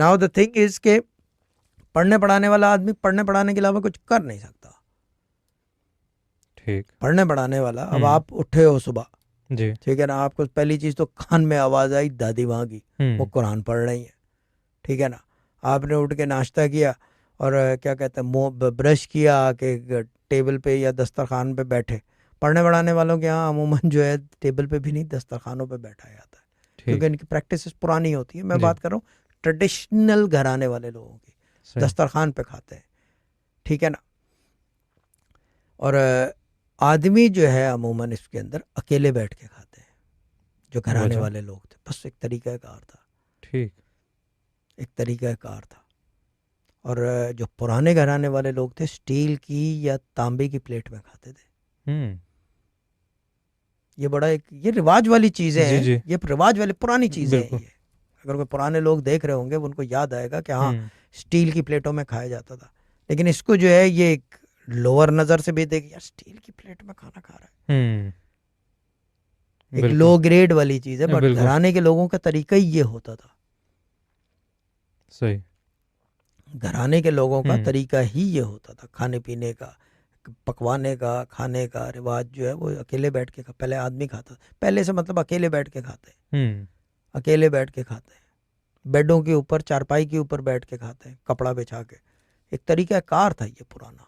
Now the thing is के पढ़ने पढ़ाने वाला आदमी पढ़ने पढ़ाने के अलावा कुछ कर नहीं सकता। ठीक। पढ़ने पढ़ाने वाला, अब आप उठे हो सुबह, जी। ठीक है ना, आपको पहली चीज तो कान में आवाज आई दादी वहाँ की, वो कुरान पढ़ रही है, ठीक है ना। आपने उठ के नाश्ता किया और क्या कहते हैं मुंह ब्रश किया, आके टेबल पे या दस्तरखान पे बैठे। पढ़ने पढ़ाने वालों के यहाँ अमूमन जो है टेबल पे भी नहीं, दस्तरखानों पे बैठा जाता है, क्योंकि इनकी प्रैक्टिस पुरानी होती है। मैं बात कर रहा हूँ ट्रेडिशनल घराने वाले लोगों की, दस्तरखान पे खाते हैं, ठीक है ना। और आदमी जो है अमूमन इसके अंदर अकेले बैठ के खाते हैं, जो घराने वाले लोग थे। बस एक तरीका कार था, ठीक, एक तरीका कार था। और जो पुराने घराने वाले लोग थे स्टील की या तांबे की प्लेट में खाते थे। ये बड़ा एक ये रिवाज वाली चीजें हैं, ये रिवाज वाली पुरानी चीजें हैं ये। अगर कोई पुराने लोग देख रहे होंगे उनको याद आएगा कि हाँ स्टील की प्लेटों में खाया जाता था। लेकिन इसको जो है ये एक लोअर नजर से भी देख, यार स्टील की प्लेट में खाना खा रहा है, एक लो ग्रेड वाली चीज है। बट घराने के लोगों का तरीका ही ये होता था। सही। घराने के लोगों का तरीका ही ये होता था, खाने पीने का, पकवाने का, खाने का रिवाज जो है वो अकेले बैठ के पहले आदमी खाता। पहले से मतलब अकेले बैठ के खाते हैं, अकेले बैठ के खाते हैं, बेडों के ऊपर चारपाई के ऊपर बैठ के खाते हैं, कपड़ा बिछा के। एक तरीका कार था ये पुराना।